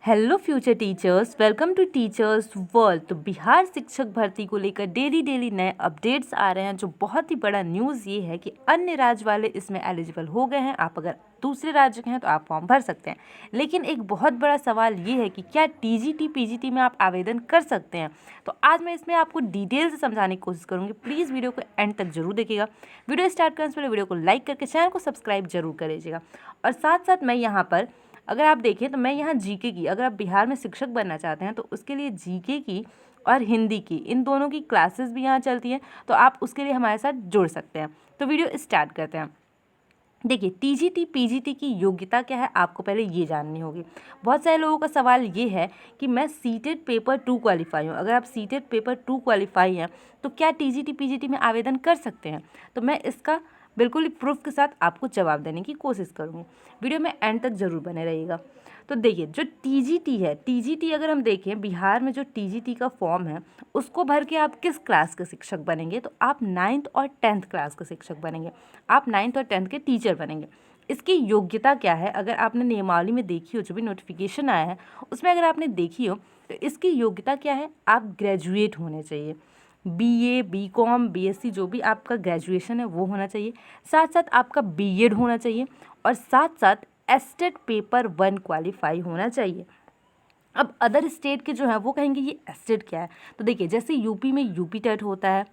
Hello future teachers, welcome to teachers world. तो बिहार शिक्षक भर्ती को लेकर डेली नए अपडेट्स आ रहे हैं। जो बहुत ही बड़ा न्यूज़ ये है कि अन्य राज्य वाले इसमें एलिजिबल हो गए हैं। आप अगर दूसरे राज्य के हैं तो आप फॉर्म भर सकते हैं, लेकिन एक बहुत बड़ा सवाल ये है कि क्या टीजीटी पीजीटी में आप आवेदन कर सकते हैं। तो आज मैं इसमें आपको डिटेल से समझाने की कोशिश करूँगी। प्लीज़ वीडियो को एंड तक जरूर देखिएगा। वीडियो स्टार्ट करने से पहले वीडियो को लाइक करके चैनल को सब्सक्राइब जरूर करिएगा। और साथ साथ मैं यहाँ पर अगर आप देखें तो मैं यहाँ जीके की, अगर आप बिहार में शिक्षक बनना चाहते हैं तो उसके लिए जीके की और हिंदी की, इन दोनों की क्लासेस भी यहाँ चलती हैं, तो आप उसके लिए हमारे साथ जुड़ सकते हैं। तो वीडियो स्टार्ट करते हैं। देखिए, टीजीटी पीजीटी की योग्यता क्या है, आपको पहले ये जाननी होगी। बहुत सारे लोगों का सवाल ये है कि मैं सीटेट पेपर 2 क्वालिफाई हूँ। अगर आप सीटेट पेपर 2 क्वालिफाई हैं तो क्या टीजीटी पीजीटी में आवेदन कर सकते हैं। तो मैं इसका बिल्कुल ही प्रूफ के साथ आपको जवाब देने की कोशिश करूँगी। वीडियो में एंड तक जरूर बने रहिएगा। तो देखिए, जो टीजीटी है, टीजीटी अगर हम देखें बिहार में जो टीजीटी का फॉर्म है उसको भर के आप किस क्लास के शिक्षक बनेंगे, तो आप 9th और 10th क्लास के शिक्षक बनेंगे। आप 9th और 10th के टीचर बनेंगे। इसकी योग्यता क्या है, अगर आपने नियमावली में देखी हो, जो भी नोटिफिकेशन आया है उसमें अगर आपने देखी हो तो इसकी योग्यता क्या है, आप ग्रेजुएट होने चाहिए। बीए, बीकॉम, बीएससी जो भी आपका ग्रेजुएशन है वो होना चाहिए। साथ साथ आपका बीएड होना चाहिए और साथ साथ एस्टेट पेपर 1 क्वालिफाई होना चाहिए। अब अदर स्टेट के जो हैं वो कहेंगे ये एस्टेट क्या है। तो देखिए, जैसे यूपी में यूपी टेट होता है,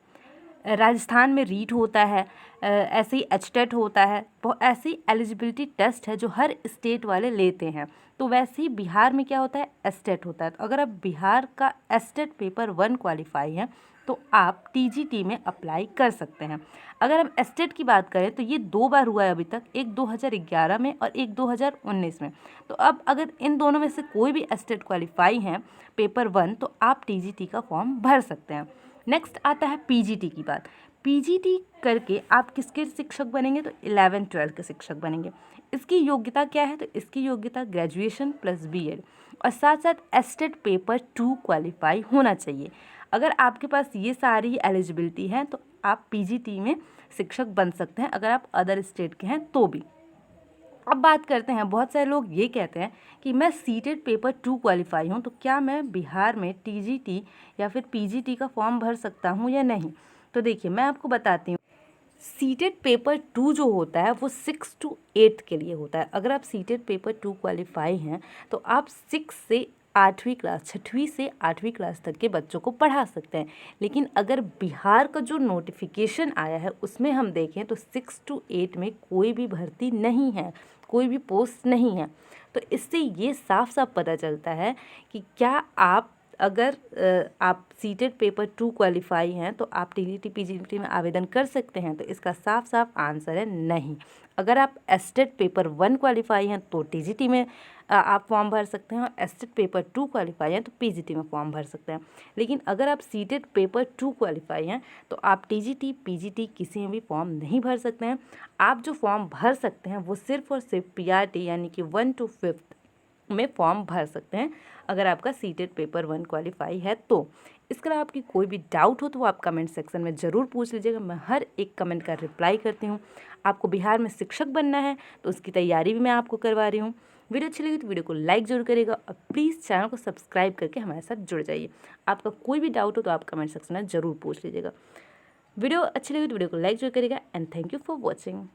राजस्थान में रीट होता है, ऐसे ही एच टेट होता है। बहुत ऐसी एलिजिबिलिटी टेस्ट है जो हर स्टेट वाले लेते हैं। तो वैसे ही बिहार में क्या होता है, एस्टेट होता है। तो अगर आप बिहार का एस्टेट पेपर 1 क्वालिफाई हैं तो आप टीजीटी में अप्लाई कर सकते हैं। अगर हम एस्टेट की बात करें तो ये 2 बार हुआ है अभी तक, एक 2011 में और एक 2019 में। तो अब अगर इन दोनों में से कोई भी एस्टेट क्वालिफाई हैं पेपर 1 तो आप टीजीटी का फॉर्म भर सकते हैं। नेक्स्ट आता है पीजीटी की बात। पीजीटी करके आप किसके शिक्षक बनेंगे, तो 11th 12th के शिक्षक बनेंगे। इसकी योग्यता क्या है, तो इसकी योग्यता ग्रेजुएशन प्लस बीएड और साथ साथ एस्टेट पेपर 2 क्वालिफाई होना चाहिए। अगर आपके पास ये सारी एलिजिबिलिटी है तो आप पीजीटी में शिक्षक बन सकते हैं, अगर आप अदर स्टेट के हैं तो भी। अब बात करते हैं, बहुत सारे लोग ये कहते हैं कि मैं सीटेट पेपर 2 क्वालिफाई हूँ, तो क्या मैं बिहार में टीजीटी या फिर पीजीटी का फॉर्म भर सकता हूँ या नहीं। तो देखिए, मैं आपको बताती हूँ। सीटेट पेपर 2 जो होता है वो 6 to 8 के लिए होता है। अगर आप सीटेट पेपर 2 क्वालिफाई हैं तो आप 6 से 8वीं क्लास, 6वीं से 8वीं क्लास तक के बच्चों को पढ़ा सकते हैं। लेकिन अगर बिहार का जो नोटिफिकेशन आया है उसमें हम देखें तो 6 to 8 में कोई भी भर्ती नहीं है, कोई भी पोस्ट नहीं है। तो इससे ये साफ साफ पता चलता है कि क्या आप अगर आप सीटेट पेपर 2 क्वालिफाई हैं तो आप टीजीटी पीजीटी में आवेदन कर सकते हैं। तो इसका साफ साफ आंसर है नहीं। अगर आप एस्टेट पेपर 1 क्वालिफाई हैं तो टीजीटी में आप फॉर्म भर सकते हैं और एस्टेट पेपर 2 क्वालिफाई हैं तो पीजीटी में फॉर्म भर सकते हैं। लेकिन अगर आप सीटेट पेपर 2 क्वालिफाई हैं तो आप टीजीटी पीजीटी किसी में भी फॉर्म नहीं भर सकते हैं। आप जो फॉर्म भर सकते हैं वो सिर्फ और सिर्फ पीआरटी यानी कि 1 to 5th में फॉर्म भर सकते हैं, अगर आपका सीटेट पेपर 1 क्वालिफाई है तो। इसके अलावा आपकी कोई भी डाउट हो तो वो आप कमेंट सेक्शन में ज़रूर पूछ लीजिएगा। मैं हर एक कमेंट का रिप्लाई करती हूँ। आपको बिहार में शिक्षक बनना है तो उसकी तैयारी भी मैं आपको करवा रही हूँ। वीडियो अच्छी लगी तो वीडियो को लाइक जरूर करिएगा और प्लीज़ चैनल को सब्सक्राइब करके हमारे साथ जुड़ जाइए। आपका कोई भी डाउट हो तो आप कमेंट सेक्शन में ज़रूर पूछ लीजिएगा। वीडियो अच्छी लगी तो वीडियो को लाइक जरूर करिएगा and thank you for watching.